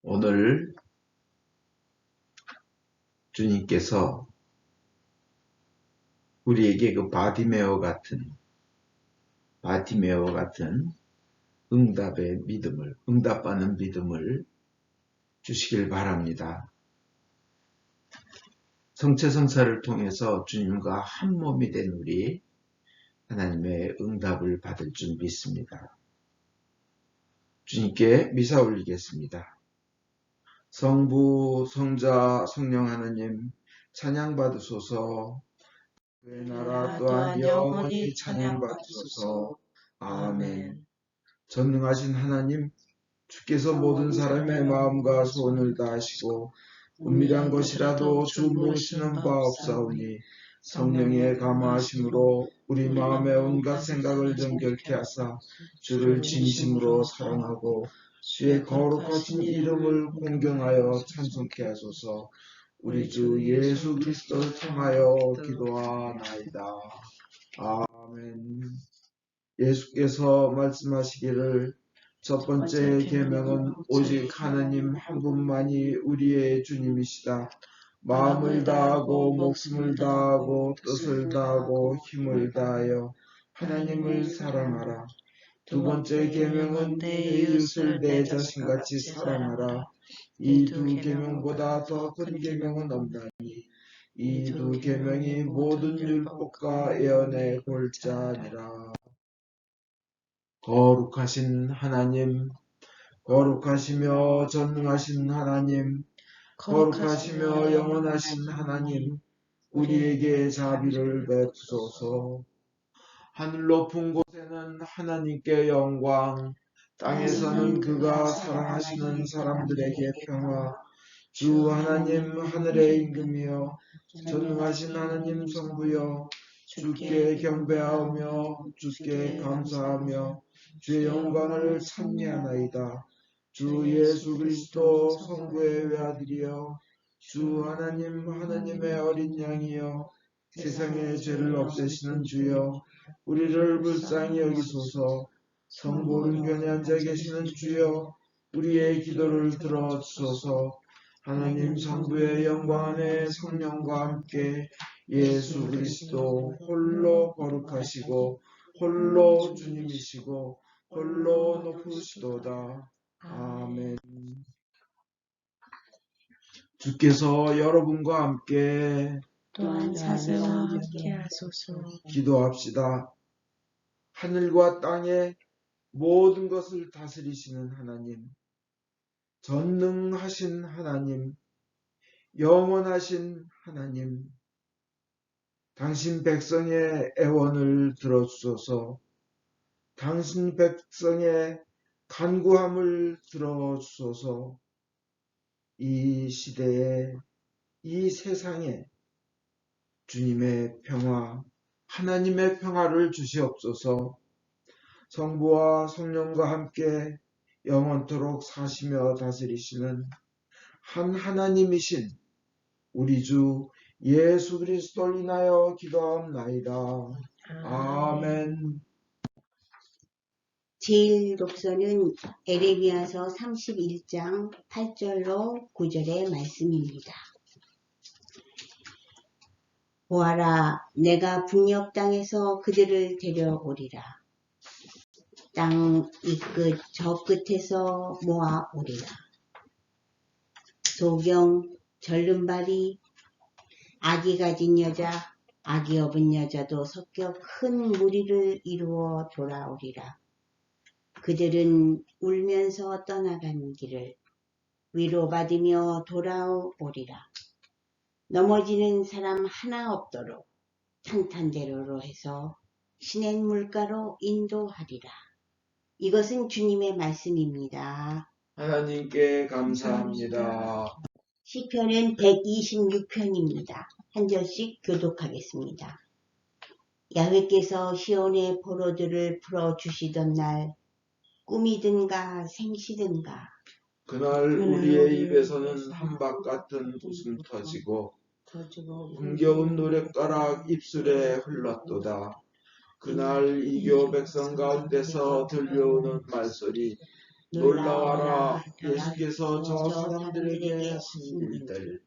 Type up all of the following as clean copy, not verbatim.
오늘 주님께서 우리에게 그 바티메오 같은 응답하는 믿음을 주시길 바랍니다. 성체성사를 통해서 주님과 한 몸이 된 우리 하나님의 응답을 받을 줄 믿습니다. 주님께 미사 올리겠습니다. 성부, 성자, 성령 하나님 찬양받으소서. 그의 나라 또한 영원히 찬양받으소서. 아멘. 전능하신 하나님, 주께서 모든 사람의 마음과 소원을 다하시고 은밀한 것이라도 주 모르시는 바 없사오니 성령의 감화하심으로 우리 마음의 온갖 생각을 정결케 하사 주를 진심으로 사랑하고 주의 거룩하신 이름을 공경하여 찬송케 하소서. 우리 주 예수 그리스도를 통하여 기도하나이다. 아멘. 예수께서 말씀하시기를 첫 번째 계명은 오직 하나님 한 분만이 우리의 주님이시다. 마음을 다하고 목숨을 다하고 뜻을 다하고 힘을 다하여 하나님을 사랑하라. 두 번째 계명은 내 이웃을 내 자신같이 사랑하라. 이 두 계명보다 더 큰 계명은 없나니 이 두 계명이 모든 율법과 예언의 골자니라. 거룩하신 하나님, 거룩하시며 전능하신 하나님, 거룩하시며 영원하신 하나님, 우리에게 자비를 베푸소서. 하늘 높은 곳에는 하나님께 영광, 땅에서는 그가 사랑하시는 사람들에게 평화. 주 하나님 하늘의 임금이여, 전능하신 하나님 성부여, 주께 경배하며 주께 감사하며 주의 영광을 찬미하나이다. 주 예수 그리스도 성부의 외아들이여, 주 하나님 하나님의 어린 양이여, 세상의 죄를 없애시는 주여, 우리를 불쌍히 여기소서. 성부 오른편에 앉아 계시는 주여, 우리의 기도를 들어주소서. 하나님 성부의 영광 안에 성령과 함께 예수 그리스도 홀로 거룩하시고 홀로 주님이시고 홀로 높으시도다. 아멘. 주께서 여러분과 함께 또한 사세와 함께 하소서. 기도합시다. 하늘과 땅의 모든 것을 다스리시는 하나님, 전능하신 하나님, 영원하신 하나님, 당신 백성의 애원을 들어주소서. 당신 백성의 간구함을 들어주소서. 이 시대에, 이 세상에 주님의 평화, 하나님의 평화를 주시옵소서. 성부와 성령과 함께 영원토록 사시며 다스리시는 한 하나님이신 우리 주 예수 그리스도를 인하여 기도하옵나이다. 아멘. 제1독서는 에레미야서 31장 8절로 9절의 말씀입니다. 보아라, 내가 북녘 땅에서 그들을 데려오리라. 땅 이 끝 저 끝에서 모아오리라. 소경, 절름발이, 아기 가진 여자, 아기 업은 여자도 섞여 큰 무리를 이루어 돌아오리라. 그들은 울면서 떠나간 길을 위로받으며 돌아오리라. 넘어지는 사람 하나 없도록 탄탄대로로 해서 시냇 물가로 인도하리라. 이것은 주님의 말씀입니다. 하나님께 감사합니다. 시편은 126편입니다. 한 절씩 교독하겠습니다. 야훼께서 시온의 포로들을 풀어주시던 날, 꿈이든가 생시든가 그날 우리의 입에서는 한박 같은 웃음 터지고 흥겨운 노랫가락 입술에 흘렀도다. 그날 이교 백성 가운데서 들려오는 말소리, 놀라워라. 예수께서 저 사람들에게 하신 일들.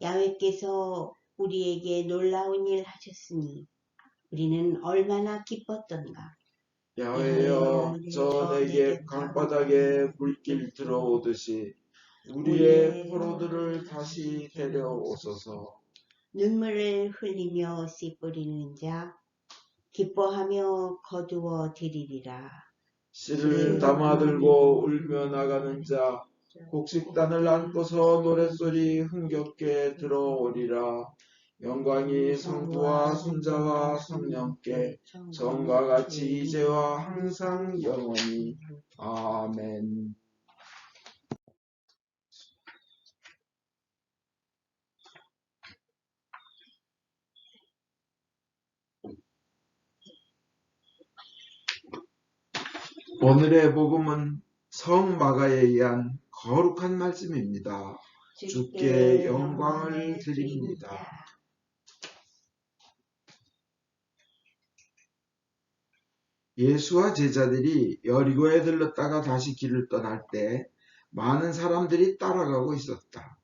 야훼께서 우리에게 놀라운 일 하셨으니 우리는 얼마나 기뻤던가. 야훼여, 저 내게 강바닥에 물길 들어오듯이 우리의 포로들을 다시 데려오소서. 눈물을 흘리며 씨 뿌리는 자 기뻐하며 거두어 드리리라. 씨를 담아들고 울며 나가는 자 곡식단을 안고서 노랫소리 흥겹게 들어오리라. 영광이 성부와 손자와 성령께 전과 같이 이제와 항상 영원히. 아멘. 오늘의 복음은 성 마가에 의한 거룩한 말씀입니다. 주께 영광을 드립니다. 예수와 제자들이 여리고에 들렀다가 다시 길을 떠날 때 많은 사람들이 따라가고 있었다.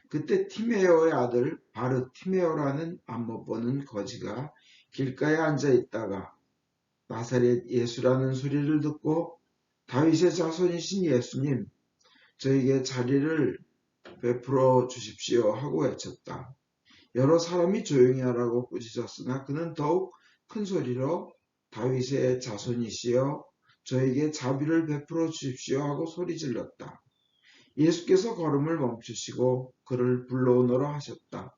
그때 티메오의 아들 바르티메오라는 안 못 보는 거지가 길가에 앉아 있다가 나사렛 예수라는 소리를 듣고 다윗의 자손이신 예수님, 저에게 자리를 베풀어 주십시오 하고 외쳤다. 여러 사람이 조용히 하라고 꾸짖었으나 그는 더욱 큰 소리로 다윗의 자손이시여 저에게 자비를 베풀어 주십시오 하고 소리질렀다. 예수께서 걸음을 멈추시고 그를 불러오너라 하셨다.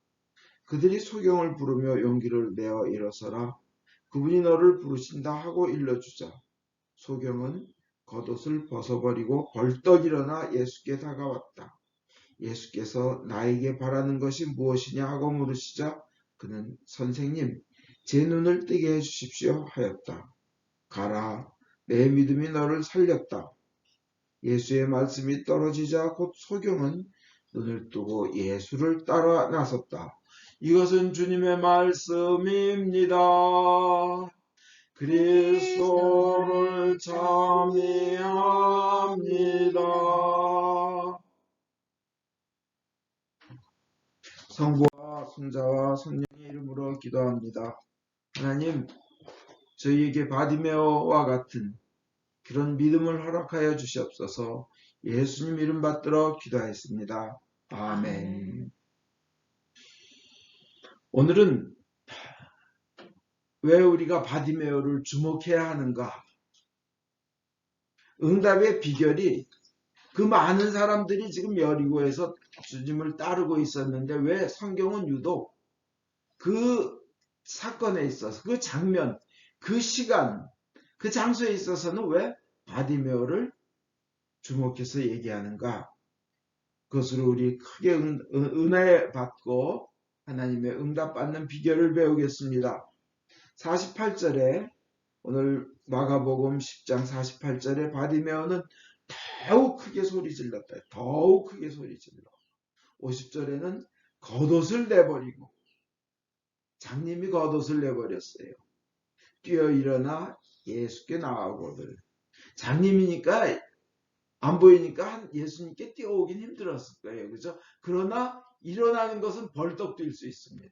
그들이 소경을 부르며 용기를 내어 일어서라. 그분이 너를 부르신다 하고 일러주자. 소경은 겉옷을 벗어버리고 벌떡 일어나 예수께 다가왔다. 예수께서 나에게 바라는 것이 무엇이냐 하고 물으시자 그는 선생님, 제 눈을 뜨게 해주십시오 하였다. 가라, 내 믿음이 너를 살렸다. 예수의 말씀이 떨어지자 곧 소경은 눈을 뜨고 예수를 따라 나섰다. 이것은 주님의 말씀입니다. 그리스도를 찬미합니다. 성부와 손자와 성령의 이름으로 기도합니다. 하나님, 저희에게 바디메오와 같은 그런 믿음을 허락하여 주시옵소서. 예수님 이름 받들어 기도하였습니다. 아멘. 오늘은 왜 우리가 바디메오를 주목해야 하는가? 응답의 비결이 그 많은 사람들이 지금 여리고에서 주님을 따르고 있었는데 왜 성경은 유독 그 사건에 있어서 그 장면, 그 시간, 그 장소에 있어서는 왜 바디메오를 주목해서 얘기하는가? 그것으로 우리 크게 은혜 받고 하나님의 응답받는 비결을 배우겠습니다. 48절에 오늘 마가복음 10장 48절에 바디메오는 더욱 크게 소리 질렀다. 더욱 크게 소리 질러. 50절에는 겉옷을 내버리고 장님이 겉옷을 내버렸어요. 뛰어 일어나 예수께 나아오거늘. 장님이니까 안 보이니까 예수님께 뛰어오긴 힘들었을 거예요. 그죠? 그러나 일어나는 것은 벌떡 뛸 수 있습니다.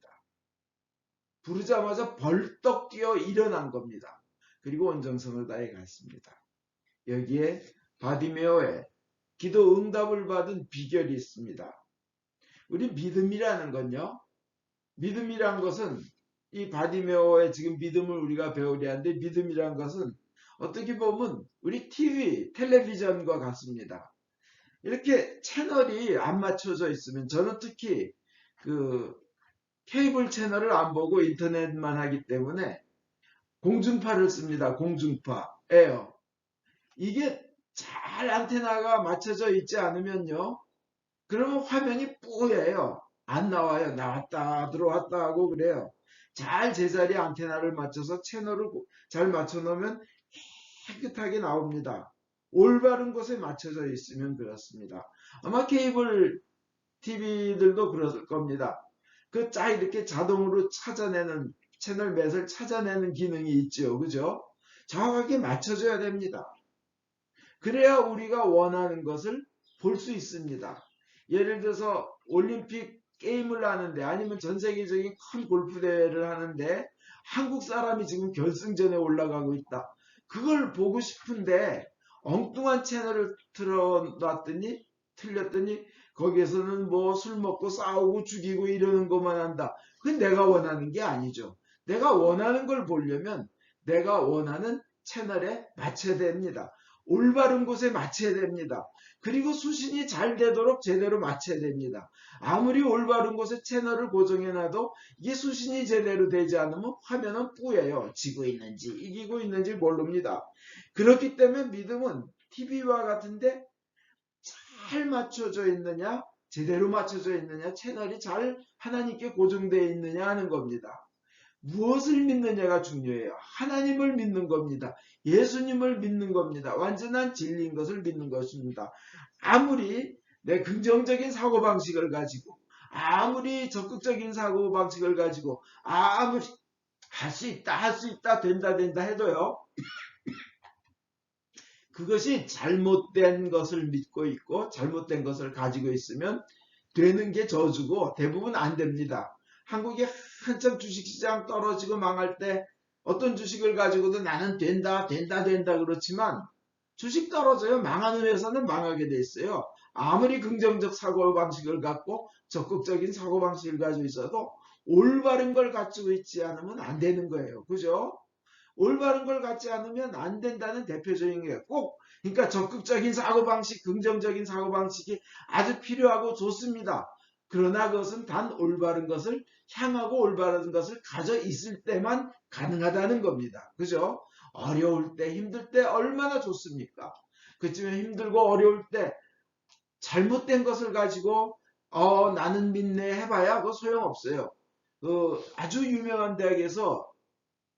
부르자마자 벌떡 뛰어 일어난 겁니다. 그리고 온정성을 다해 갔습니다. 여기에 바디메오의 기도 응답을 받은 비결이 있습니다. 우리 믿음이라는 건요. 믿음이란 것은 이 바디메오의 지금 믿음을 우리가 배우려 하는데 믿음이란 것은 어떻게 보면 우리 TV, 텔레비전과 같습니다. 이렇게 채널이 안 맞춰져 있으면 저는 특히 그 케이블 채널을 안 보고 인터넷만 하기 때문에 공중파를 씁니다. 공중파, 에어. 이게 잘 안테나가 맞춰져 있지 않으면요. 그러면 화면이 뿌예요. 안 나와요. 나왔다 들어왔다 하고 그래요. 잘 제자리 안테나를 맞춰서 채널을 잘 맞춰 놓으면 깨끗하게 나옵니다. 올바른 곳에 맞춰져 있으면 그렇습니다. 아마 케이블 TV들도 그럴 겁니다. 그 이렇게 자동으로 찾아내는 채널 맷을 찾아내는 기능이 있죠. 그죠? 정확하게 맞춰줘야 됩니다. 그래야 우리가 원하는 것을 볼 수 있습니다. 예를 들어서 올림픽 게임을 하는데 아니면 전 세계적인 큰 골프 대회를 하는데 한국 사람이 지금 결승전에 올라가고 있다. 그걸 보고 싶은데 엉뚱한 채널을 틀어놨더니 틀렸더니 거기에서는 뭐 술 먹고 싸우고 죽이고 이러는 것만 한다. 그건 내가 원하는 게 아니죠. 내가 원하는 걸 보려면 내가 원하는 채널에 맞춰야 됩니다. 올바른 곳에 맞춰야 됩니다. 그리고 수신이 잘 되도록 제대로 맞춰야 됩니다. 아무리 올바른 곳에 채널을 고정해놔도 이게 수신이 제대로 되지 않으면 화면은 뿌예요. 지고 있는지 이기고 있는지 모릅니다. 그렇기 때문에 믿음은 TV와 같은데 잘 맞춰져 있느냐, 제대로 맞춰져 있느냐, 채널이 잘 하나님께 고정되어 있느냐 하는 겁니다. 무엇을 믿느냐가 중요해요. 하나님을 믿는 겁니다. 예수님을 믿는 겁니다. 완전한 진리인 것을 믿는 것입니다. 아무리 내 긍정적인 사고방식을 가지고 아무리 적극적인 사고방식을 가지고 아무리 할 수 있다 된다 해도요. 그것이 잘못된 것을 믿고 있고 잘못된 것을 가지고 있으면 되는 게 저주고 대부분 안 됩니다. 한국에 한참 주식시장 떨어지고 망할 때 어떤 주식을 가지고도 나는 된다 그렇지만 주식 떨어져요. 망하는 회사는 망하게 돼 있어요. 아무리 긍정적 사고방식을 갖고 적극적인 사고방식을 가지고 있어도 올바른 걸 가지고 있지 않으면 안 되는 거예요. 그죠? 올바른 걸 갖지 않으면 안 된다는 대표적인 게 꼭 그러니까 적극적인 사고방식, 긍정적인 사고방식이 아주 필요하고 좋습니다. 그러나 그것은 단 올바른 것을 향하고 올바른 것을 가져 있을 때만 가능하다는 겁니다. 그죠? 어려울 때, 힘들 때 얼마나 좋습니까? 그렇지만 힘들고 어려울 때 잘못된 것을 가지고 나는 믿네 해봐야 그거 소용없어요. 아주 유명한 대학에서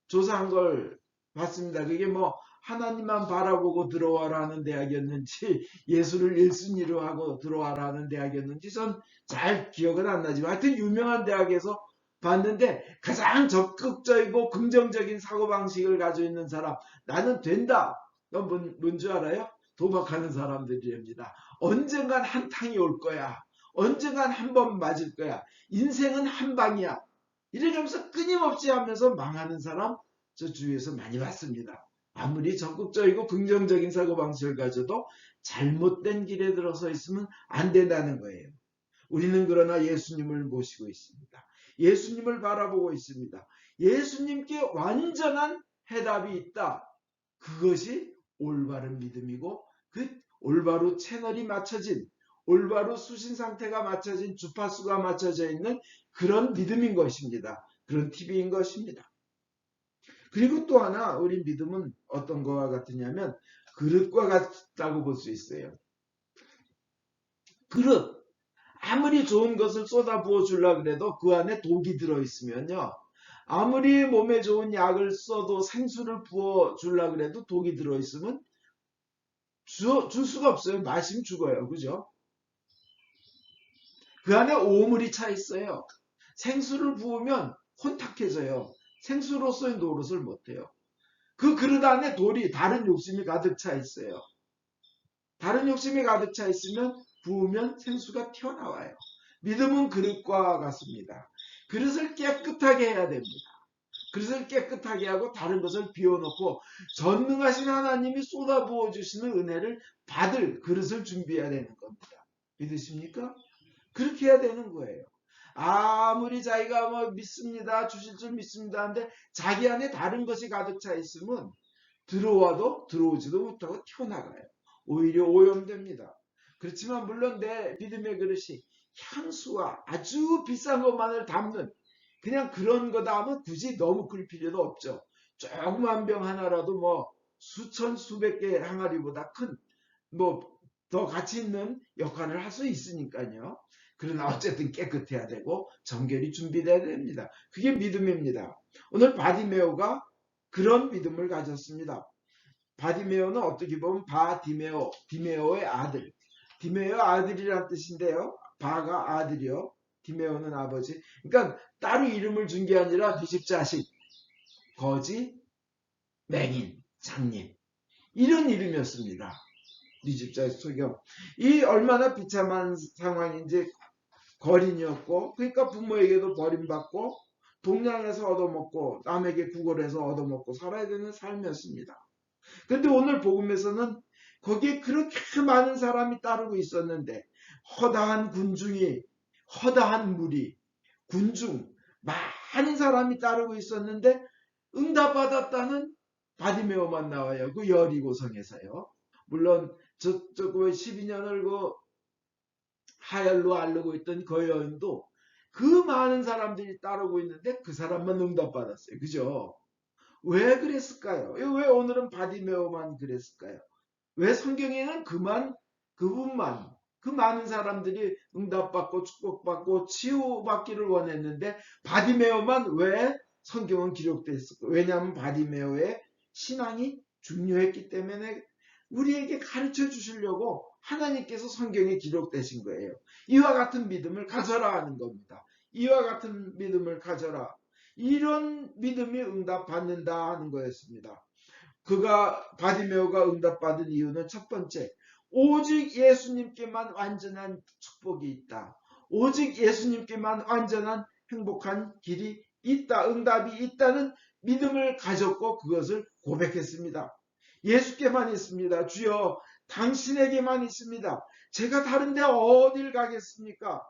조사한 걸 봤습니다. 그게 뭐 하나님만 바라보고 들어와라는 대학이었는지 예수를 1순위로 하고 들어와라는 대학이었는지 전 잘 기억은 안 나지만 하여튼 유명한 대학에서 봤는데 가장 적극적이고 긍정적인 사고방식을 가지고 있는 사람 나는 된다. 그건 뭔 줄 알아요? 도박하는 사람들입니다. 언젠간 한탕이 올 거야. 언젠간 한 번 맞을 거야. 인생은 한 방이야. 이렇게 하면서 끊임없이 하면서 망하는 사람 저 주위에서 많이 봤습니다. 아무리 적극적이고 긍정적인 사고방식을 가져도 잘못된 길에 들어서 있으면 안 된다는 거예요. 우리는 그러나 예수님을 모시고 있습니다. 예수님을 바라보고 있습니다. 예수님께 완전한 해답이 있다. 그것이 올바른 믿음이고 그 올바로 채널이 맞춰진 올바로 수신 상태가 맞춰진 주파수가 맞춰져 있는 그런 믿음인 것입니다. 그런 TV인 것입니다. 그리고 또 하나 우리 믿음은 어떤 거와 같으냐면 그릇과 같다고 볼 수 있어요. 그릇 아무리 좋은 것을 쏟아부어 주려고 해도 그 안에 독이 들어있으면요. 아무리 몸에 좋은 약을 써도 생수를 부어 주려고 해도 독이 들어있으면 줄 수가 없어요. 마시면 죽어요. 그죠? 그 안에 오물이 차 있어요. 생수를 부으면 혼탁해져요. 생수로서의 노릇을 못해요. 그 그릇 안에 돌이 다른 욕심이 가득 차 있어요. 다른 욕심이 가득 차 있으면 부으면 생수가 튀어나와요. 믿음은 그릇과 같습니다. 그릇을 깨끗하게 해야 됩니다. 그릇을 깨끗하게 하고 다른 것을 비워놓고 전능하신 하나님이 쏟아부어 주시는 은혜를 받을 그릇을 준비해야 되는 겁니다. 믿으십니까? 그렇게 해야 되는 거예요. 아무리 자기가 뭐 믿습니다. 주실 줄 믿습니다. 하는데 자기 안에 다른 것이 가득 차 있으면 들어와도 들어오지도 못하고 튀어나가요. 오히려 오염됩니다. 그렇지만 물론 내 믿음의 그릇이 향수와 아주 비싼 것만을 담는 그냥 그런 거다 하면 굳이 너무 그럴 필요도 없죠. 조그만 병 하나라도 뭐 수천 수백 개의 항아리보다 큰 뭐 더 가치 있는 역할을 할 수 있으니까요. 그러나 어쨌든 깨끗해야 되고 정결이 준비돼야 됩니다. 그게 믿음입니다. 오늘 바디메오가 그런 믿음을 가졌습니다. 바디메오는 어떻게 보면 바디메오, 디메오의 아들. 디메오 아들이란 뜻인데요. 바가 아들이요. 디메오는 아버지. 그러니까 따로 이름을 준 게 아니라 뒤집 자식, 거지, 맹인, 장님. 이런 이름이었습니다. 네 집자에서 소경. 이 얼마나 비참한 상황인지 거린이었고, 그러니까 부모에게도 버림받고 동양에서 얻어먹고 남에게 구걸해서 얻어먹고 살아야 되는 삶이었습니다. 그런데 오늘 복음에서는 거기에 그렇게 많은 사람이 따르고 있었는데 허다한 군중이, 허다한 무리, 군중, 많은 사람이 따르고 있었는데 응답받았다는 바디메오만 나와요. 그 여리고성에서요. 물론 저쪽 12년을 그 하열로 앓고 있던 그 여인도 그 많은 사람들이 따르고 있는데 그 사람만 응답받았어요. 그죠? 왜 그랬을까요? 왜 오늘은 바디메오만 그랬을까요? 왜 성경에는 그분만, 그 많은 사람들이 응답받고 축복받고 치유받기를 원했는데 바디메오만 왜 성경은 기록됐을까요? 왜냐하면 바디메오의 신앙이 중요했기 때문에 우리에게 가르쳐 주시려고 하나님께서 성경에 기록되신 거예요. 이와 같은 믿음을 가져라 하는 겁니다. 이와 같은 믿음을 가져라. 이런 믿음이 응답받는다 하는 거였습니다. 바디메오가 응답받은 이유는 첫 번째, 오직 예수님께만 완전한 축복이 있다. 오직 예수님께만 완전한 행복한 길이 있다. 응답이 있다는 믿음을 가졌고 그것을 고백했습니다. 예수께만 있습니다. 주여 당신에게만 있습니다. 제가 다른데 어딜 가겠습니까?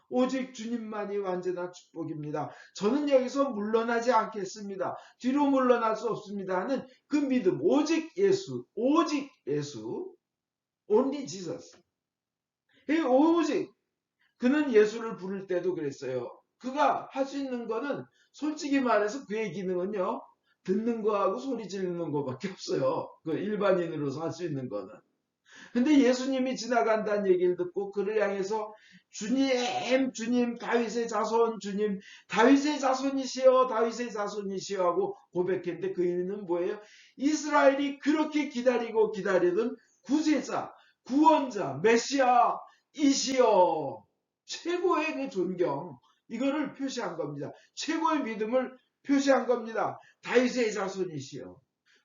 오직 주님만이 완전한 축복입니다. 저는 여기서 물러나지 않겠습니다. 뒤로 물러날 수 없습니다 하는 그 믿음, 오직 예수, only Jesus. 오직 그는 예수를 부를 때도 그랬어요. 그가 할 수 있는 거는 솔직히 말해서 그의 기능은요, 듣는 거하고 소리 지르는 거밖에 없어요. 그 일반인으로서 할 수 있는 거는. 근데 예수님이 지나간다는 얘기를 듣고 그를 향해서 주님, 다윗의 자손, 주님, 다윗의 자손이시여, 다윗의 자손이시여 하고 고백했는데 그 의미는 뭐예요? 이스라엘이 그렇게 기다리고 기다리던 구세자, 구원자, 메시아이시여. 최고의 그 존경, 이거를 표시한 겁니다. 최고의 믿음을 표시한 겁니다. 다윗의 자손이시여.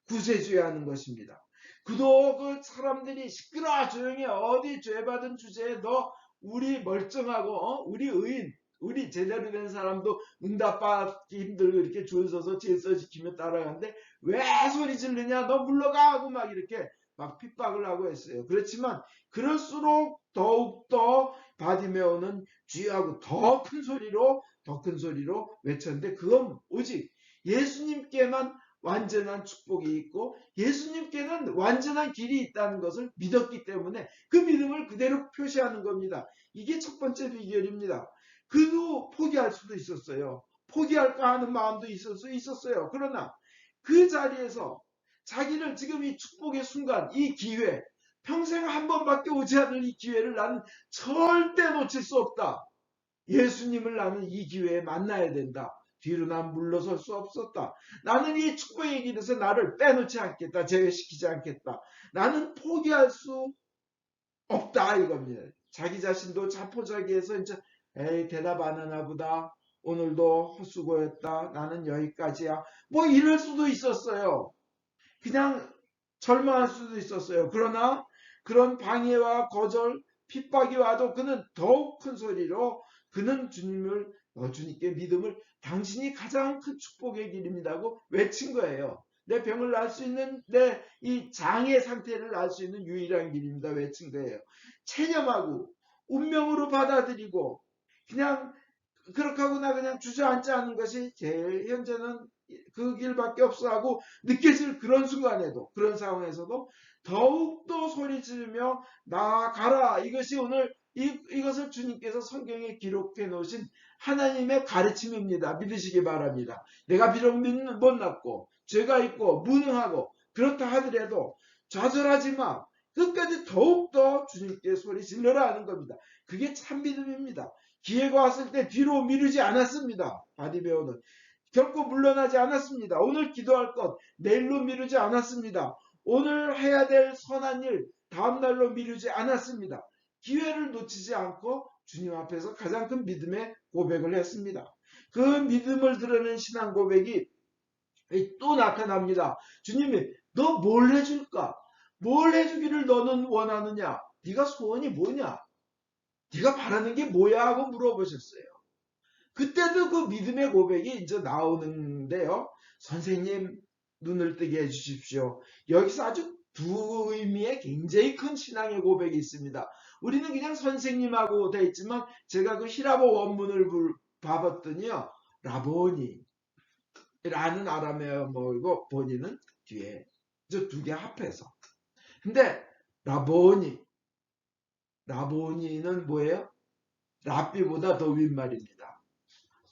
구세주야 하는 것입니다. 그도 그 사람들이 시끄러워 조용히 어디 죄받은 주제에 너 우리 멀쩡하고 우리 의인, 우리 제대로 된 사람도 응답받기 힘들고 이렇게 줄 서서 질서 지키며 따라가는데 왜 소리 지르냐, 너 물러가 하고 막 이렇게 막 핍박을 하고 했어요. 그렇지만 그럴수록 더욱더 바디메오는 주여하고 더 큰 소리로 외쳤는데 그건 오직 예수님께만 완전한 축복이 있고 예수님께는 완전한 길이 있다는 것을 믿었기 때문에 그 믿음을 그대로 표시하는 겁니다. 이게 첫 번째 비결입니다. 그도 포기할 수도 있었어요. 포기할까 하는 마음도 있을 수 있었어요. 그러나 그 자리에서 자기를 지금 이 축복의 순간, 이 기회, 평생 한 번밖에 오지 않을 이 기회를 나는 절대 놓칠 수 없다. 예수님을 나는 이 기회에 만나야 된다. 뒤로 난 물러설 수 없었다. 나는 이 축복의 길에서 나를 빼놓지 않겠다. 제외시키지 않겠다. 나는 포기할 수 없다 이겁니다. 자기 자신도 자포자기해서 이제 에이 대답 안 하나 보다. 오늘도 헛수고했다. 나는 여기까지야. 뭐 이럴 수도 있었어요. 그냥 절망할 수도 있었어요. 그러나 그런 방해와 거절, 핍박이 와도 그는 더욱 큰 소리로 그는 주님께 믿음을 당신이 가장 큰 축복의 길입니다고 외친 거예요. 내 병을 날 수 있는, 내 이 장애 상태를 알 수 있는 유일한 길입니다. 외친 거예요. 체념하고 운명으로 받아들이고 그냥 그렇게 하고 나 그냥 주저앉지 않은 것이 제일 현재는 그 길밖에 없어 하고 느껴질 그런 순간에도, 그런 상황에서도 더욱더 소리 지르며 나아가라. 이것이 오늘 이것을 주님께서 성경에 기록해 놓으신 하나님의 가르침입니다. 믿으시기 바랍니다. 내가 비록 못났고 죄가 있고 무능하고 그렇다 하더라도 좌절하지 마. 끝까지 더욱더 주님께 소리 질러라 하는 겁니다. 그게 참 믿음입니다. 기회가 왔을 때 뒤로 미루지 않았습니다. 바디메오는 결코 물러나지 않았습니다. 오늘 기도할 것 내일로 미루지 않았습니다. 오늘 해야 될 선한 일 다음날로 미루지 않았습니다. 기회를 놓치지 않고 주님 앞에서 가장 큰 믿음의 고백을 했습니다. 그 믿음을 드러낸 신앙 고백이 또 나타납니다. 주님이 너 뭘 해줄까? 뭘 해주기를 너는 원하느냐? 네가 소원이 뭐냐? 네가 바라는 게 뭐야? 하고 물어보셨어요. 그때도 그 믿음의 고백이 이제 나오는데요. 선생님, 눈을 뜨게 해주십시오. 여기서 아주 두 의미의 굉장히 큰 신앙의 고백이 있습니다. 우리는 그냥 선생님하고 되어 있지만 제가 그 히라보 원문을 봐봤더니요. 라보니 라는 아람에어 뭐이고 보니는 뒤에 저 두 개 합해서. 근데 라보니는 뭐예요? 랍비보다 더 윗말입니다.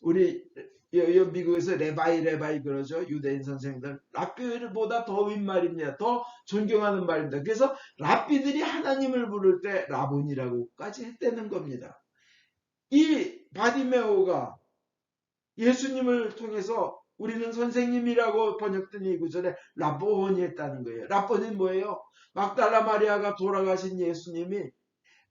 우리 미국에서 레바이 그러죠. 유대인 선생들. 랍비보다 더 윗말입니다. 더 존경하는 말입니다. 그래서 랍비들이 하나님을 부를 때 라본이라고까지 했다는 겁니다. 이 바디메오가 예수님을 통해서 우리는 선생님이라고 번역된 이 구절에 라보니 했다는 거예요. 라보니 뭐예요? 막달라 마리아가 돌아가신 예수님이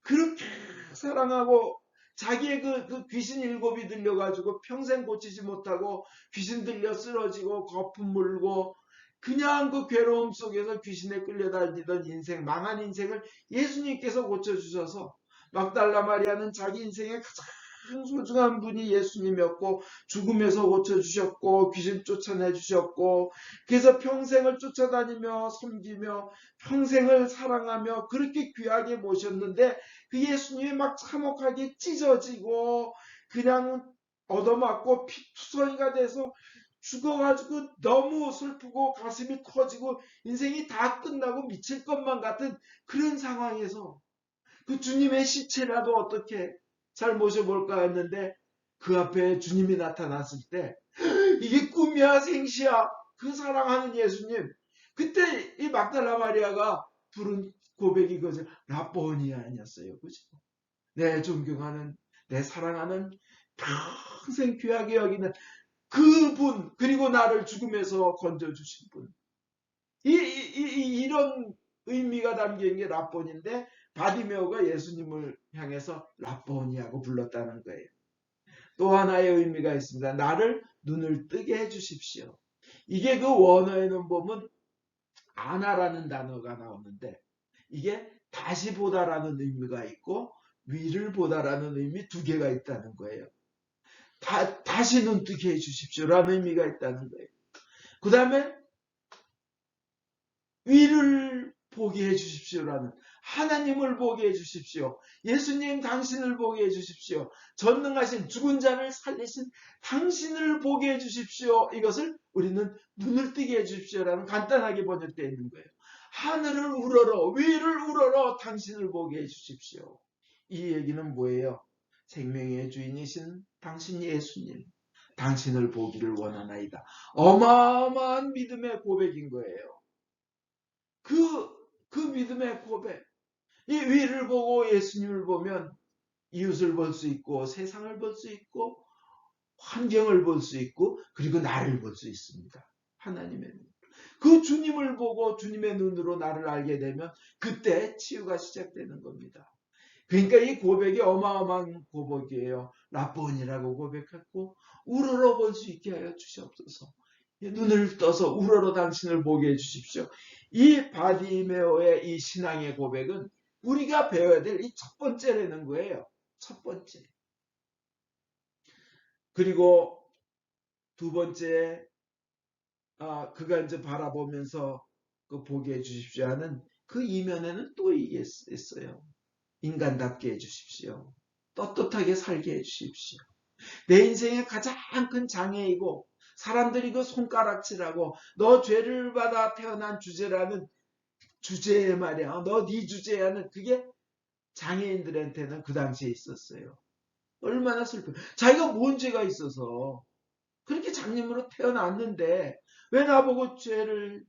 그렇게 사랑하고 자기의 그 귀신 일곱이 들려가지고 평생 고치지 못하고 귀신 들려 쓰러지고 거품 물고 그냥 그 괴로움 속에서 귀신에 끌려다니던 인생, 망한 인생을 예수님께서 고쳐주셔서 막달라 마리아는 자기 인생의 가장 소중한 분이 예수님이었고 죽음에서 고쳐주셨고 귀신 쫓아내주셨고 그래서 평생을 쫓아다니며 섬기며 평생을 사랑하며 그렇게 귀하게 모셨는데 그 예수님이 막 참혹하게 찢어지고 그냥 얻어맞고 피투성이가 돼서 죽어가지고 너무 슬프고 가슴이 터지고 인생이 다 끝나고 미칠 것만 같은 그런 상황에서 그 주님의 시체라도 어떻게 잘 모셔볼까 했는데 그 앞에 주님이 나타났을 때 이게 꿈이야 생시야 그 사랑하는 예수님 그때 이 막달라 마리아가 부른 고백이 그죠. 라보니 아니었어요. 그죠? 내 존경하는 내 사랑하는 평생 귀하게 여기는 그분 그리고 나를 죽음에서 건져주신 분 이런 의미가 담긴 게 라본인데 바디메오가 예수님을 향해서 라보니하고 불렀다는 거예요. 또 하나의 의미가 있습니다. 나를 눈을 뜨게 해주십시오. 이게 그 원어에는 보면 아나라는 단어가 나오는데 이게 다시 보다라는 의미가 있고 위를 보다라는 의미 두 개가 있다는 거예요. 다시 눈 뜨게 해주십시오라는 의미가 있다는 거예요. 그 다음에 위를 보게 해주십시오라는 하나님을 보게 해주십시오. 예수님 당신을 보게 해주십시오. 전능하신 죽은 자를 살리신 당신을 보게 해주십시오. 이것을 우리는 눈을 뜨게 해주십시오라는 간단하게 번역되어 있는 거예요. 하늘을 우러러 위를 우러러 당신을 보게 해주십시오. 이 얘기는 뭐예요? 생명의 주인이신 당신 예수님 당신을 보기를 원하나이다. 어마어마한 믿음의 고백인 거예요. 그 믿음의 고백. 이 위를 보고 예수님을 보면 이웃을 볼 수 있고 세상을 볼 수 있고 환경을 볼 수 있고 그리고 나를 볼 수 있습니다. 하나님의 눈. 그 주님을 보고 주님의 눈으로 나를 알게 되면 그때 치유가 시작되는 겁니다. 그러니까 이 고백이 어마어마한 고백이에요. 라본이라고 고백했고 우러러 볼 수 있게 하여 주시옵소서. 눈을 떠서 우러러 당신을 보게 해주십시오. 이 바디메오의 이 신앙의 고백은 우리가 배워야 될 이 첫 번째라는 거예요. 첫 번째. 그리고 두 번째, 그가 이제 바라보면서 그 보게 해주십시오 하는 그 이면에는 또 있어요. 인간답게 해주십시오. 떳떳하게 살게 해주십시오. 내 인생의 가장 큰 장애이고 사람들이 그 손가락질하고 너 죄를 받아 태어난 주제라는 주제에 말이야. 너 네 주제야는 그게 장애인들한테는 그 당시에 있었어요. 얼마나 슬퍼. 자기가 뭔 죄가 있어서 그렇게 장님으로 태어났는데 왜 나보고 죄를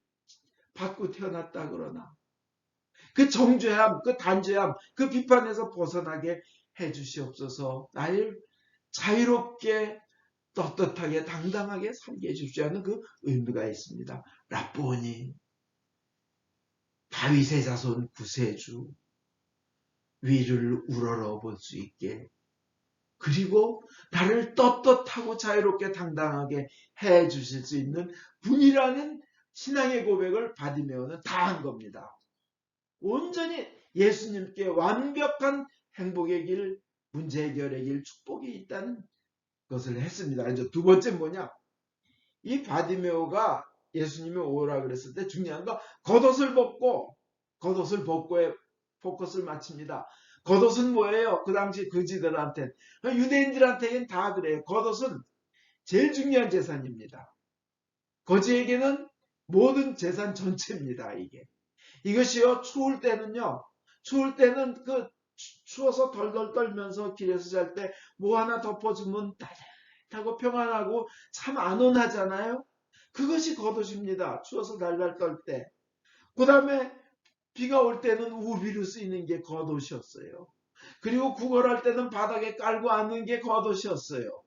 받고 태어났다 그러나. 그 정죄함, 그 단죄함, 그 비판에서 벗어나게 해주시옵소서. 나를 자유롭게 떳떳하게 당당하게 살게 해주십시오 하는 그 의미가 있습니다. 라보니 다윗의 자손 구세주 위를 우러러 볼 수 있게 그리고 나를 떳떳하고 자유롭게 당당하게 해주실 수 있는 분이라는 신앙의 고백을 바디메오는 다 한 겁니다. 온전히 예수님께 완벽한 행복의 길, 문제 해결의 길, 축복이 있다는 것을 했습니다. 이제 두 번째 뭐냐? 이 바디메오가 예수님이 오라 그랬을 때 중요한 거 겉옷을 벗고에 포커스를 맞춥니다. 겉옷은 뭐예요? 그 당시 그지들한테, 유대인들한테는 다 그래요. 겉옷은 제일 중요한 재산입니다. 거지에게는 모든 재산 전체입니다. 이것이요, 추울 때는 그 추워서 덜덜 떨면서 길에서 잘 때 뭐 하나 덮어주면 따뜻하고 평안하고 참 안온하잖아요. 그것이 겉옷입니다. 추워서 달달 떨 때. 그 다음에 비가 올 때는 우비로 쓰이는 게 겉옷이었어요. 그리고 구걸할 때는 바닥에 깔고 앉는 게 겉옷이었어요.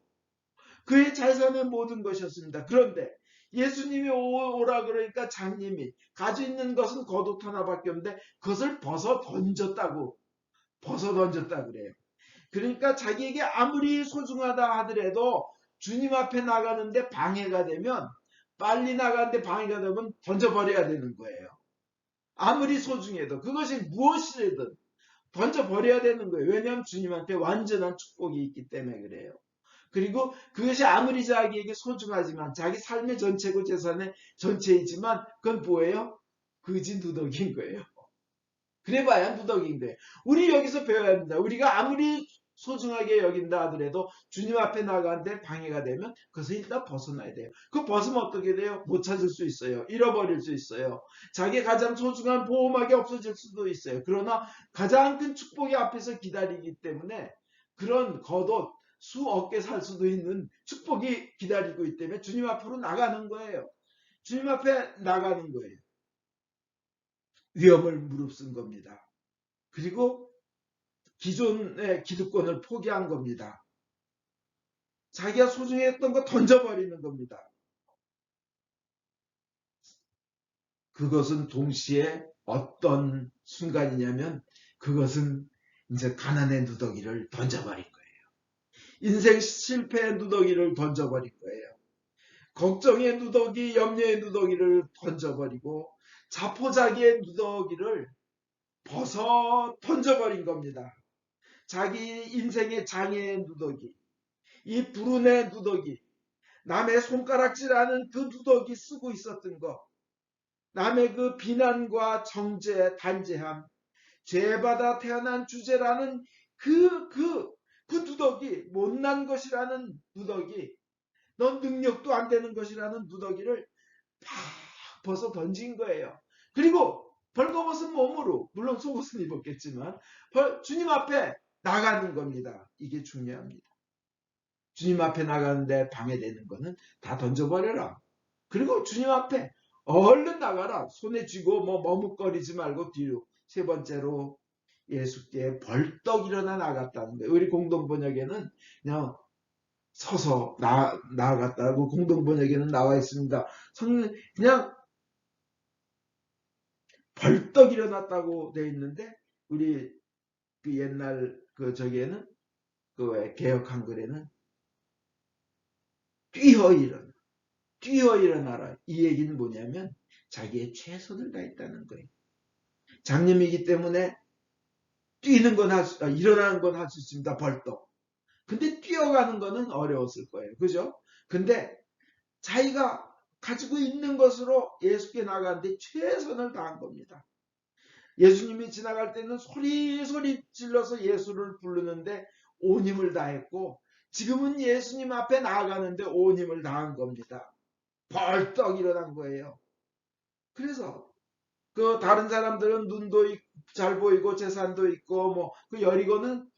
그의 재산의 모든 것이었습니다. 그런데 예수님이 오라 그러니까 장님이 가지고 있는 것은 겉옷 하나밖에 없는데 그것을 벗어 던졌다 그래요. 그러니까 자기에게 아무리 소중하다 하더라도 주님 앞에 나가는데 방해가 되면, 빨리 나가는데 방해가 되면 던져버려야 되는 거예요. 아무리 소중해도 그것이 무엇이든 던져버려야 되는 거예요. 왜냐하면 주님한테 완전한 축복이 있기 때문에 그래요. 그리고 그것이 아무리 자기에게 소중하지만, 자기 삶의 전체고 재산의 전체이지만 그건 뭐예요? 거지 누더기인 거예요. 그래봐야 누더기인 거예요. 우리 여기서 배워야 합니다. 우리가 아무리 소중하게 여긴다 하더라도 주님 앞에 나가는데 방해가 되면 그것을 일단 벗어나야 돼요. 그 벗으면 어떻게 돼요? 못 찾을 수 있어요. 잃어버릴 수 있어요. 자기 가장 소중한 보호막이 없어질 수도 있어요. 그러나 가장 큰 축복이 앞에서 기다리기 때문에 그런 겉옷 수억 개 살 수도 있는 축복이 기다리고 있기 때문에 주님 앞으로 나가는 거예요. 주님 앞에 나가는 거예요. 위험을 무릅쓴 겁니다. 그리고 기존의 기득권을 포기한 겁니다. 자기가 소중했던 거 던져버리는 겁니다. 그것은 동시에 어떤 순간이냐면 그것은 이제 가난의 누더기를 던져버린 거예요. 인생 실패의 누더기를 던져버린 거예요. 걱정의 누더기, 염려의 누더기를 던져버리고 자포자기의 누더기를 벗어 던져버린 겁니다. 자기 인생의 장애의 누더기, 이 불운의 누더기, 남의 손가락질하는 그 누더기 쓰고 있었던 것, 남의 그 비난과 정죄, 단죄함, 죄받아 태어난 주제라는 그 누더기, 못난 것이라는 누더기, 넌 능력도 안 되는 것이라는 누더기를 팍 벗어 던진 거예요. 그리고 벌거벗은 몸으로, 물론 속옷은 입었겠지만 주님 앞에 나가는 겁니다. 이게 중요합니다. 주님 앞에 나가는데 방해되는 거는 다 던져버려라. 그리고 주님 앞에 얼른 나가라. 손에 쥐고 머뭇거리지 말고 뒤로. 세 번째로 예수께 벌떡 일어나 나갔다는 거예요. 우리 공동번역에는 그냥 서서 나아갔다고 공동번역에는 나와 있습니다. 성경 그냥 벌떡 일어났다고 되어 있는데 우리 그 옛날 저기에는 그 개역 한글에는 뛰어 일어나라. 이 얘기는 뭐냐면 자기의 최선을 다했다는 거예요. 장님이기 때문에 일어나는 건 할 수 있습니다. 벌떡. 근데 뛰어가는 거는 어려웠을 거예요. 그죠? 근데 자기가 가지고 있는 것으로 예수께 나가는데 최선을 다한 겁니다. 예수님이 지나갈 때는 소리 질러서 예수를 부르는데 온 힘을 다했고, 지금은 예수님 앞에 나아가는데 온 힘을 다한 겁니다. 벌떡 일어난 거예요. 그래서 그 다른 사람들은 눈도 잘 보이고 재산도 있고 그 여리고는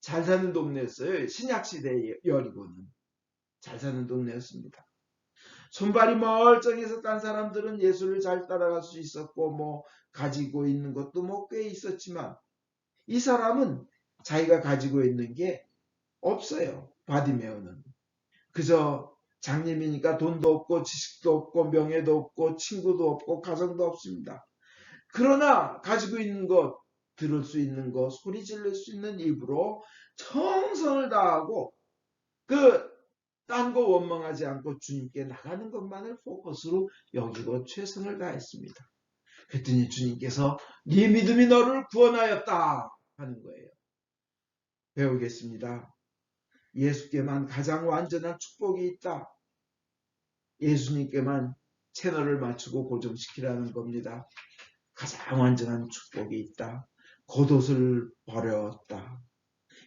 잘 사는 동네였어요. 신약시대의 여리고는 잘 사는 동네였습니다. 손발이 멀쩡해서 딴 사람들은 예수를 잘 따라갈 수 있었고 가지고 있는 것도 꽤 있었지만 이 사람은 자기가 가지고 있는 게 없어요. 바디메오는 그저 장님이니까 돈도 없고 지식도 없고 명예도 없고 친구도 없고 가정도 없습니다. 그러나 가지고 있는 것, 들을 수 있는 것, 소리 지를 수 있는 입으로 정성을 다하고 딴 거 원망하지 않고 주님께 나가는 것만을 포커스로 여기고 최선을 다했습니다. 그랬더니 주님께서 네 믿음이 너를 구원하였다 하는 거예요. 배우겠습니다. 예수께만 가장 완전한 축복이 있다. 예수님께만 채널을 맞추고 고정시키라는 겁니다. 가장 완전한 축복이 있다. 겉옷을 버렸다.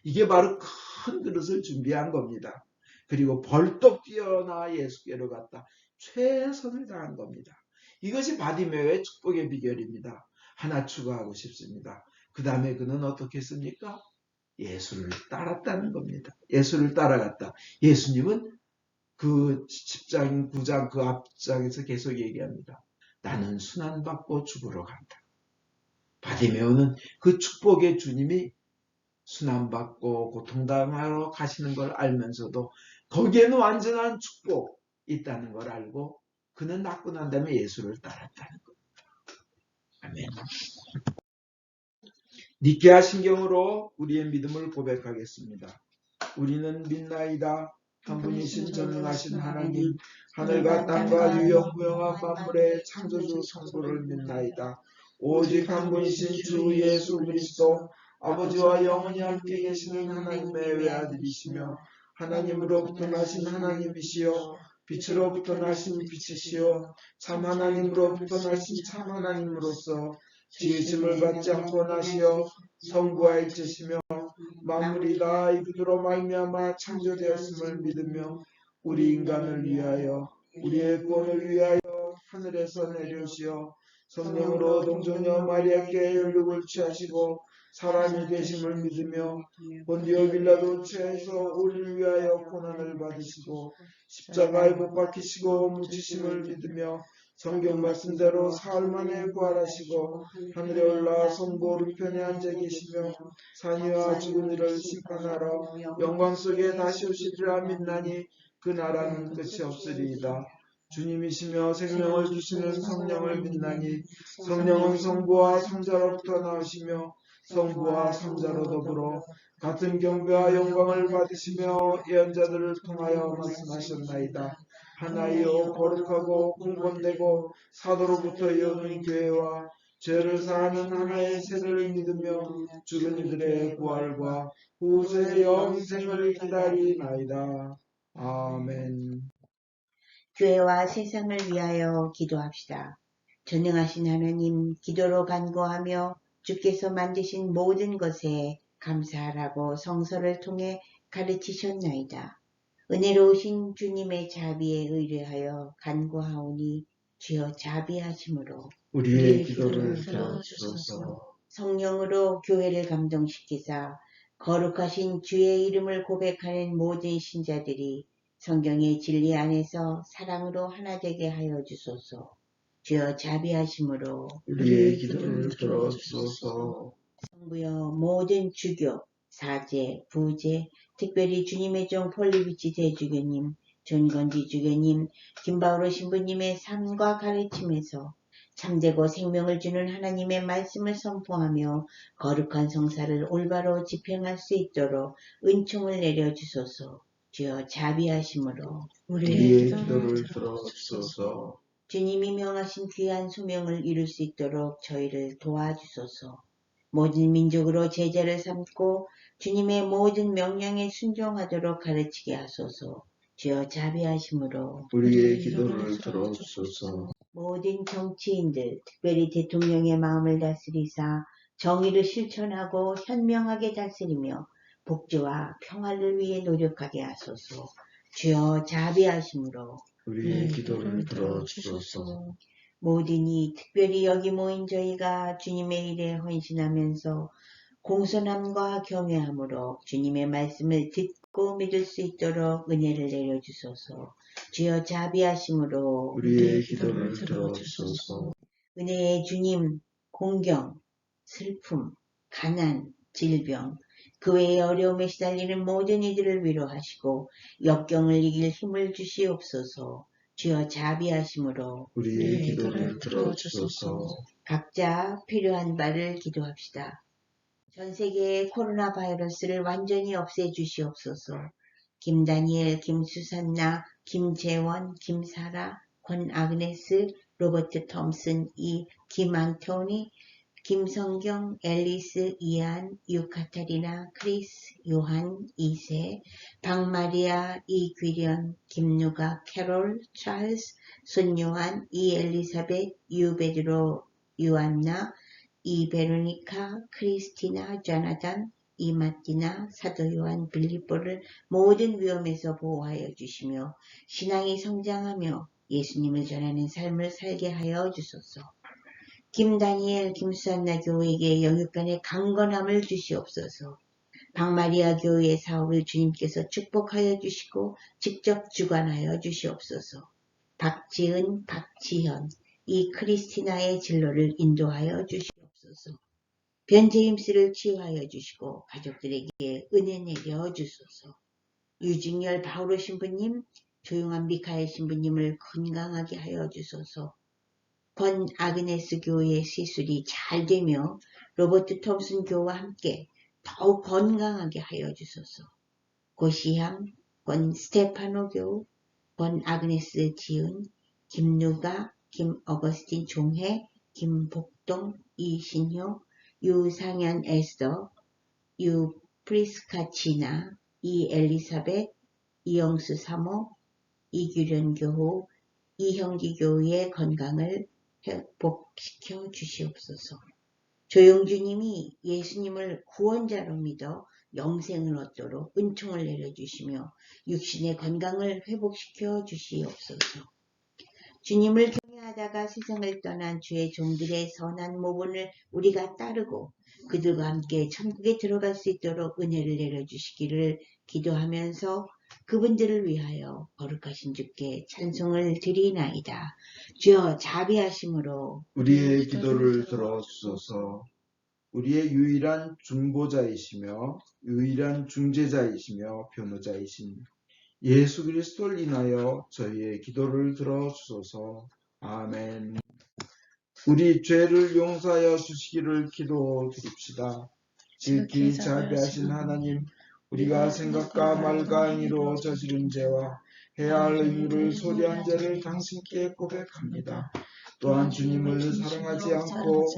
이게 바로 큰 그릇을 준비한 겁니다. 그리고 벌떡 뛰어나 예수께로 갔다. 최선을 다한 겁니다. 이것이 바디메오의 축복의 비결입니다. 하나 추가하고 싶습니다. 그 다음에 그는 어떻게 했습니까? 예수를 따랐다는 겁니다. 예수를 따라갔다. 예수님은 그 10장, 9장 그 앞장에서 계속 얘기합니다. 나는 순환받고 죽으러 간다. 바디메오는 그 축복의 주님이 순환받고 고통당하러 가시는 걸 알면서도 거기에는 완전한 축복이 있다는 걸 알고 그는 낫고 난 다음에 예수를 따랐다는 겁니다. 아멘. 니케아 신경으로 우리의 믿음을 고백하겠습니다. 우리는 믿나이다. 한 분이신 전능하신 하나님, 하늘과 땅과 유영무영한 만물의 창조주 성부를 믿나이다. 오직 한 분이신 주 예수 그리스도, 아버지와 영원히 함께 계시는 하나님의 외아들이시며 하나님으로부터 나신 하나님이시여, 빛으로부터 나신 빛이시여, 참 하나님으로부터 나신 참 하나님으로서 지으심을 받지 않고 나시어 성부와 일체시며 만물이 다 이분으로 말미암아 창조되었음을 믿으며 우리 인간을 위하여 우리의 구원을 위하여 하늘에서 내려오시어 성령으로 동정녀 마리아께 혈육을 취하시고 사람이 되심을 믿으며 본디오 빌라도 체에서 우리를 위하여 고난을 받으시고 십자가에 못 박히시고 묻히심을 믿으며 성경 말씀대로 사흘 만에 부활하시고 하늘에 올라 성부 오른편에 앉아 계시며 산이와 죽은 이를 심판하러 영광 속에 다시 오시리라 믿나니 그 나라는 끝이 없으리이다. 주님이시며 생명을 주시는 성령을 믿나니 성령은 성부와 성자로부터 나오시며 성부와 성자로 더불어 같은 경배와 영광을 받으시며 예언자들을 통하여 말씀하셨나이다. 하나이요 거룩하고 공건되고 사도로부터 이어오는 교회와 죄를 사하는 하나의 세례를 믿으며 죽은 이들의 부활과 후세 영생을 기다리나이다. 아멘. 교회와 세상을 위하여 기도합시다. 전능하신 하나님, 기도로 간구하며 주께서 만드신 모든 것에 감사하라고 성서를 통해 가르치셨나이다. 은혜로우신 주님의 자비에 의뢰하여 간구하오니 주여 자비하심으로 우리의 기도를 들어주소서. 성령으로 교회를 감동시키사 거룩하신 주의 이름을 고백하는 모든 신자들이 성경의 진리 안에서 사랑으로 하나 되게 하여 주소서. 주여 자비하심으로 우리의 기도를 들어주소서. 성부여 모든 주교, 사제, 부제, 특별히 주님의 종 폴리비치 대주교님, 존건지 주교님, 김바오로 신부님의 삶과 가르침에서 참되고 생명을 주는 하나님의 말씀을 선포하며 거룩한 성사를 올바로 집행할 수 있도록 은총을 내려주소서. 주여 자비하심으로 우리의 기도를 들어주소서. 주님이 명하신 귀한 소명을 이룰 수 있도록 저희를 도와주소서. 모든 민족으로 제자를 삼고 주님의 모든 명령에 순종하도록 가르치게 하소서. 주여 자비하심으로 우리의 기도를 들어주소서. 모든 정치인들, 특별히 대통령의 마음을 다스리사 정의를 실천하고 현명하게 다스리며 복지와 평화를 위해 노력하게 하소서. 주여 자비하심으로 우리의 기도를 들어주소서. 모든이 특별히 여기 모인 저희가 주님의 일에 헌신하면서 공손함과 경외함으로 주님의 말씀을 듣고 믿을 수 있도록 은혜를 내려주소서. 주여 자비하심으로 우리의 기도를 들어주소서. 은혜의 주님, 공경, 슬픔, 가난, 질병, 그 외의 어려움에 시달리는 모든 이들을 위로하시고 역경을 이길 힘을 주시옵소서. 주여 자비하심으로 우리의 기도를 들어주소서. 각자 필요한 바를 기도합시다. 전 세계의 코로나 바이러스를 완전히 없애주시옵소서. 김다니엘, 김수산나, 김재원, 김사라, 권아그네스, 로버트 톰슨, 김안토니, 김성경, 앨리스, 이안, 유카타리나, 크리스, 요한 2세, 박마리아, 이귀련, 김누가, 캐롤, 찰스, 손요한, 이엘리사벳, 유베드로, 유안나, 이베로니카, 크리스티나, 조나단, 이마티나, 사도요한, 빌립보를 모든 위험에서 보호하여 주시며 신앙이 성장하며 예수님을 전하는 삶을 살게 하여 주소서. 김다니엘, 김수한나 교우에게 영육간의 강건함을 주시옵소서. 박마리아 교우의 사업을 주님께서 축복하여 주시고 직접 주관하여 주시옵소서. 박지은, 박지현, 이 크리스티나의 진로를 인도하여 주시옵소서. 변제임스를 치유하여 주시고 가족들에게 은혜 내려 주소서. 유진열 바오로 신부님, 조용한 미카엘 신부님을 건강하게 하여 주소서. 권 아그네스 교우의 시술이 잘 되며 로버트 톰슨 교우와 함께 더욱 건강하게 하여 주소서. 고시향, 권 스테파노 교우, 권 아그네스 지은, 김누가, 김어거스틴 종혜, 김복동, 이신효, 유상현 에스더, 유프리스카 지나, 이엘리사벳, 이영수 사모, 이규련 교우, 이형기 교우의 건강을 회복시켜 주시옵소서. 조용주님이 예수님을 구원자로 믿어 영생을 얻도록 은총을 내려주시며 육신의 건강을 회복시켜 주시옵소서. 주님을 경외하다가 세상을 떠난 주의 종들의 선한 모본을 우리가 따르고 그들과 함께 천국에 들어갈 수 있도록 은혜를 내려주시기를 기도하면서 그분들을 위하여 거룩하신 주께 찬송을 드리나이다. 주여 자비하심으로 우리의 기도를 들어주소서. 우리의 유일한 중보자이시며 유일한 중재자이시며 변호자이신 예수 그리스도를 인하여 저희의 기도를 들어주소서. 아멘. 우리 죄를 용서하여 주시기를 기도드립시다. 지극히 자비하신 하나님, 우리가 생각과 말과 행위로 저지른 죄와 해야 할 의무를 소리한 죄를 당신께 고백합니다. 또한 주님을 사랑하지 않고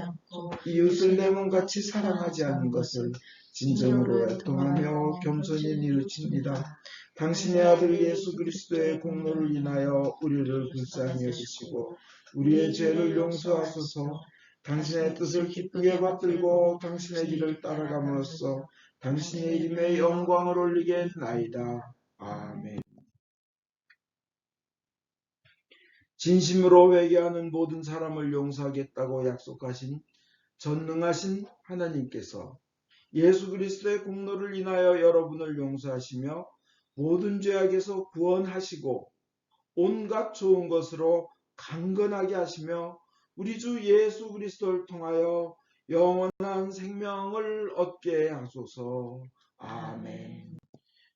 이웃을 내 몸같이 사랑하지 않는 것을 진정으로 애통하며 겸손히 뉘우칩니다. 당신의 아들 예수 그리스도의 공로를 인하여 우리를 불쌍히 여기시고 우리의 죄를 용서하소서. 당신의 뜻을 기쁘게 받들고 당신의 길을 따라감으로써 당신의 이름에 영광을 올리겠나이다. 아멘. 진심으로 회개하는 모든 사람을 용서하겠다고 약속하신 전능하신 하나님께서 예수 그리스도의 공로를 인하여 여러분을 용서하시며 모든 죄악에서 구원하시고 온갖 좋은 것으로 강건하게 하시며 우리 주 예수 그리스도를 통하여 영원한 생명을 얻게 하소서. 아멘.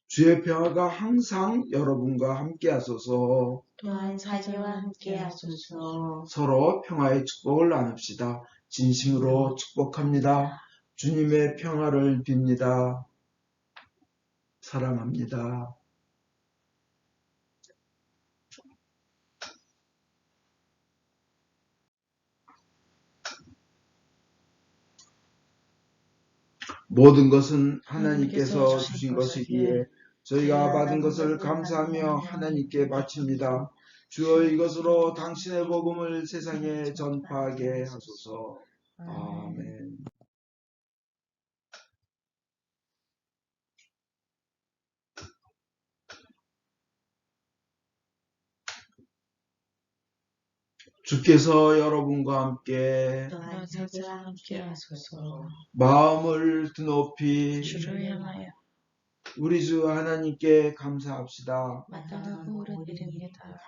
주의 평화가 항상 여러분과 함께 하소서. 또한 사제와 함께 하소서. 서로 평화의 축복을 나눕시다. 진심으로 축복합니다. 주님의 평화를 빕니다. 사랑합니다. 모든 것은 하나님께서 주신 것이기에 저희가 받은 것을 감사하며 하나님께 바칩니다. 주여 이것으로 당신의 복음을 세상에 전파하게 하소서. 아멘. 주께서 여러분과 함께 또한 사제와 함께 하소서. 마음을 드높이 주를 향하여 우리 주 하나님께 감사합시다. 마땅하고 옳은 일입니다.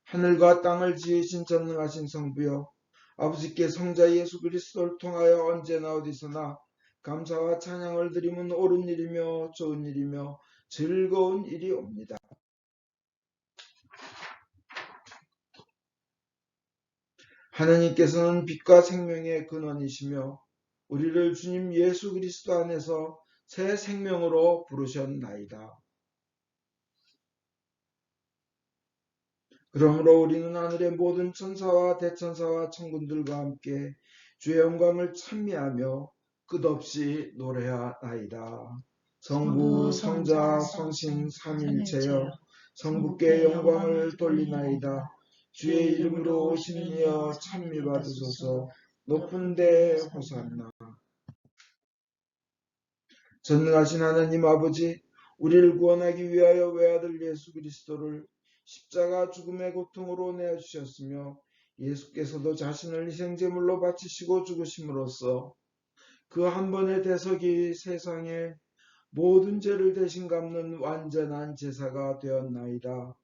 하늘과 땅을 지으신 전능하신 성부여, 아버지께 성자 예수 그리스도를 통하여 언제나 어디서나 감사와 찬양을 드리면 옳은 일이며 좋은 일이며 즐거운 일이옵니다. 하나님께서는 빛과 생명의 근원이시며 우리를 주님 예수 그리스도 안에서 새 생명으로 부르셨나이다. 그러므로 우리는 하늘의 모든 천사와 대천사와 천군들과 함께 주의 영광을 찬미하며 끝없이 노래하나이다. 성부, 성자, 성신, 삼일체여 성부께 영광을 돌리나이다. 주의 이름으로 오신 이여 찬미받으소서. 높은 데 호산나. 전능하신 하나님 아버지, 우리를 구원하기 위하여 외아들 예수 그리스도를 십자가 죽음의 고통으로 내어주셨으며 예수께서도 자신을 희생제물로 바치시고 죽으심으로써 그 한 번의 대속이 세상의 모든 죄를 대신 갚는 완전한 제사가 되었나이다.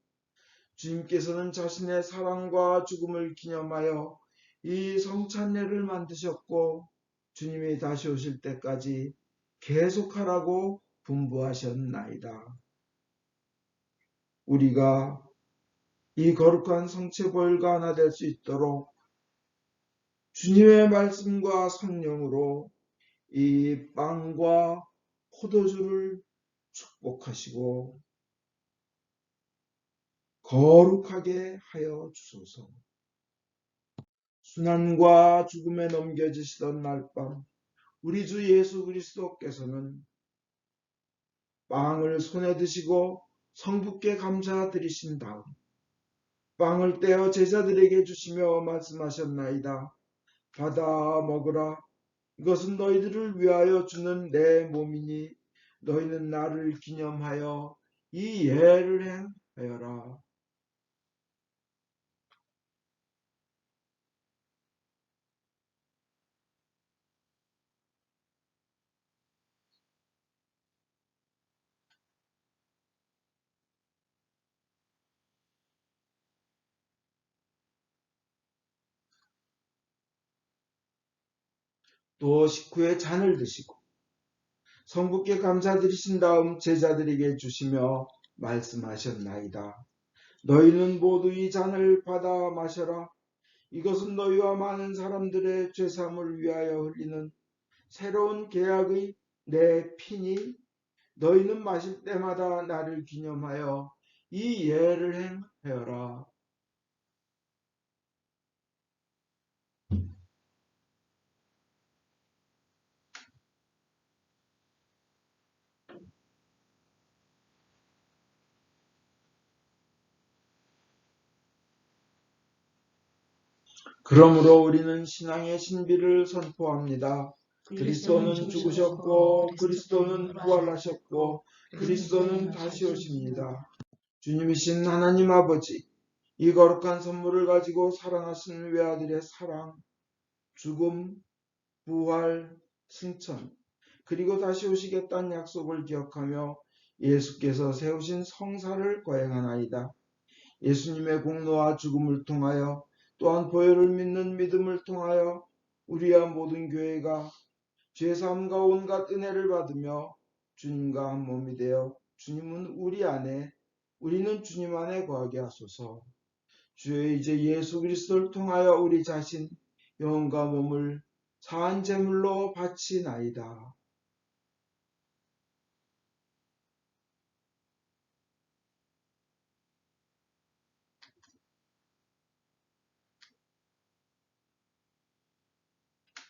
주님께서는 자신의 사랑과 죽음을 기념하여 이 성찬례를 만드셨고 주님이 다시 오실 때까지 계속하라고 분부하셨나이다. 우리가 이 거룩한 성체보혈과 하나 될 수 있도록 주님의 말씀과 성령으로 이 빵과 포도주를 축복하시고 거룩하게 하여 주소서. 순환과 죽음에 넘겨지시던 날밤 우리 주 예수 그리스도께서는 빵을 손에 드시고 성부께 감사드리신 다음 빵을 떼어 제자들에게 주시며 말씀하셨나이다. 받아 먹으라. 이것은 너희들을 위하여 주는 내 몸이니 너희는 나를 기념하여 이 예를 행하여라. 또 식후에 잔을 드시고 성부께 감사드리신 다음 제자들에게 주시며 말씀하셨나이다. 너희는 모두 이 잔을 받아 마셔라. 이것은 너희와 많은 사람들의 죄사함을 위하여 흘리는 새로운 계약의 내 피니 너희는 마실 때마다 나를 기념하여 이 예를 행하여라. 그러므로 우리는 신앙의 신비를 선포합니다. 그리스도는 죽으셨고 그리스도는 부활하셨고 그리스도는 다시 오십니다. 주님이신 하나님 아버지, 이 거룩한 선물을 가지고 사랑하시는 외아들의 사랑, 죽음, 부활, 승천, 그리고 다시 오시겠다는 약속을 기억하며 예수께서 세우신 성사를 거행하나이다. 예수님의 공로와 죽음을 통하여 또한 보혈을 믿는 믿음을 통하여 우리와 모든 교회가 죄사함과 온갖 은혜를 받으며 주님과 한 몸이 되어 주님은 우리 안에 우리는 주님 안에 거하게 하소서. 주여 이제 예수 그리스도를 통하여 우리 자신 영혼과 몸을 사한 제물로 바치나이다.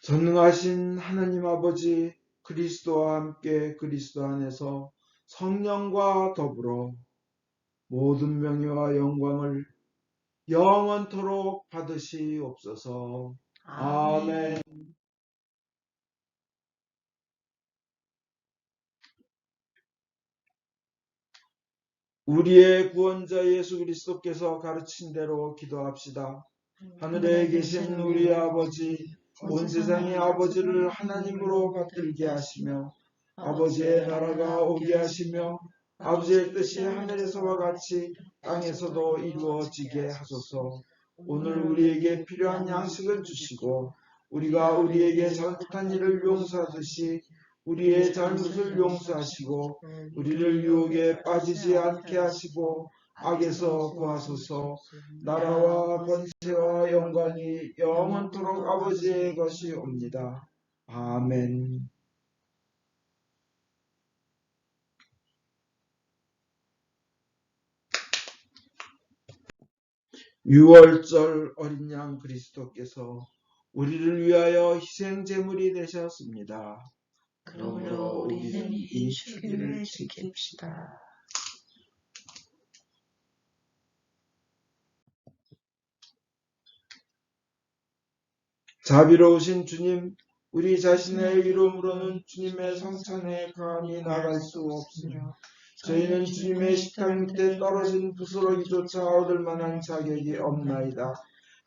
전능하신 하나님 아버지 그리스도와 함께 그리스도 안에서 성령과 더불어 모든 명예와 영광을 영원토록 받으시옵소서. 아멘. 우리의 구원자 예수 그리스도께서 가르친 대로 기도합시다. 하늘에 계신 우리 아버지, 온 세상의 아버지를 하나님으로 받들게 하시며 아버지의 나라가 오게 하시며 아버지의 뜻이 하늘에서와 같이 땅에서도 이루어지게 하소서. 오늘 우리에게 필요한 양식을 주시고 우리가 우리에게 잘못한 일을 용서하듯이 우리의 잘못을 용서하시고 우리를 유혹에 빠지지 않게 하시고 악에서 구하소서. 나라와 권세와 영광이 영원토록 아버지의 것이옵니다. 아멘. 유월절 어린 양 그리스도께서 우리를 위하여 희생 제물이 되셨습니다. 그러므로 우리는 이 주기를 지킵시다. 자비로우신 주님, 우리 자신의 이름으로는 주님의 성찬에 감히 나갈 수 없으며 저희는 주님의 식탁 밑에 떨어진 부스러기조차 얻을 만한 자격이 없나이다.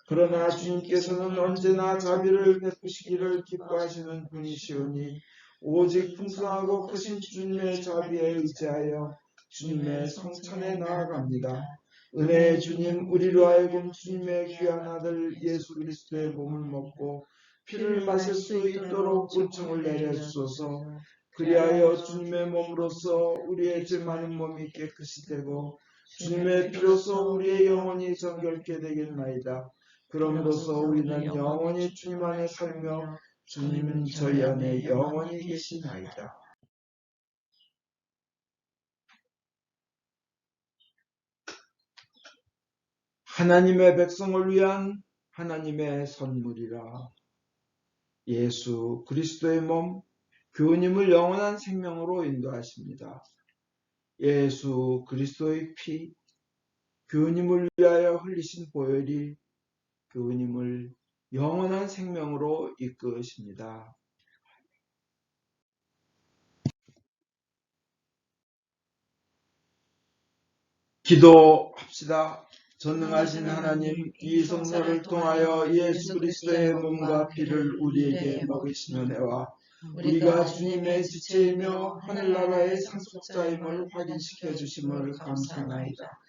그러나 주님께서는 언제나 자비를 베푸시기를 기뻐하시는 분이시오니 오직 풍성하고 크신 주님의 자비에 의지하여 주님의 성찬에 나아갑니다. 은혜의 주님, 우리로 하여금 주님의 귀한 아들 예수 그리스도의 몸을 먹고 피를 마실 수 있도록 은총을 내려주소서. 그리하여 주님의 몸으로서 우리의 죄 많은 몸이 깨끗이 되고 주님의 피로서 우리의 영혼이 정결케 되겠나이다. 그럼으로써 우리는 영원히 주님 안에 살며 주님은 저희 안에 영원히 계시나이다. 하나님의 백성을 위한 하나님의 선물이라. 예수 그리스도의 몸, 교우님을 영원한 생명으로 인도하십니다. 예수 그리스도의 피, 교우님을 위하여 흘리신 보혈이 교우님을 영원한 생명으로 이끄십니다. 기도합시다. 전능하신 하나님, 이 성사를 통하여 예수 그리스도의 몸과 피를 우리에게 먹이시는 은혜와 우리가 주님의 지체이며 하늘나라의 상속자임을 확인시켜 주심을 감사하나이다.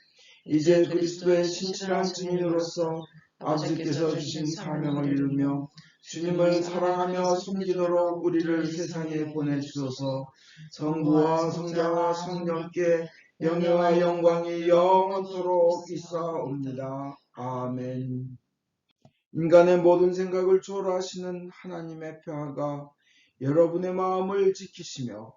이제 그리스도의 신실한 증인으로서 아버지께서 주신 사명을 이루며 주님을 사랑하며 섬기도록 우리를 세상에 보내주소서. 성부와 성자와 성령께 영예와 영광이 영원토록 있사옵니다. 아멘. 인간의 모든 생각을 초월하시는 하나님의 평화가 여러분의 마음을 지키시며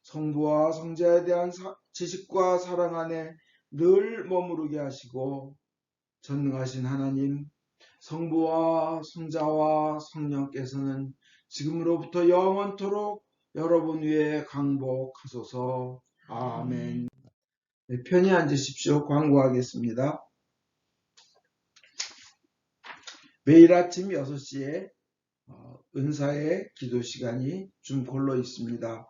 성부와 성자에 대한 지식과 사랑 안에 늘 머무르게 하시고 전능하신 하나님, 성부와 성자와 성령께서는 지금으로부터 영원토록 여러분 위에 강복하소서. 아멘. 네, 편히 앉으십시오. 광고하겠습니다. 매일 아침 6시에 은사의 기도 시간이 줌콜로 있습니다.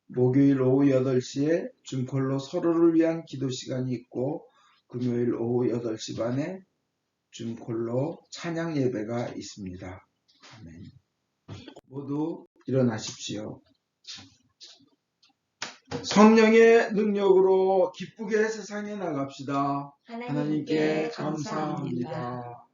목요일 오후 8시에 줌콜로 서로를 위한 기도 시간이 있고 금요일 오후 8시 반에 줌콜로 찬양 예배가 있습니다. 아멘. 모두 일어나십시오. 성령의 능력으로 기쁘게 세상에 나갑시다. 하나님께 감사합니다.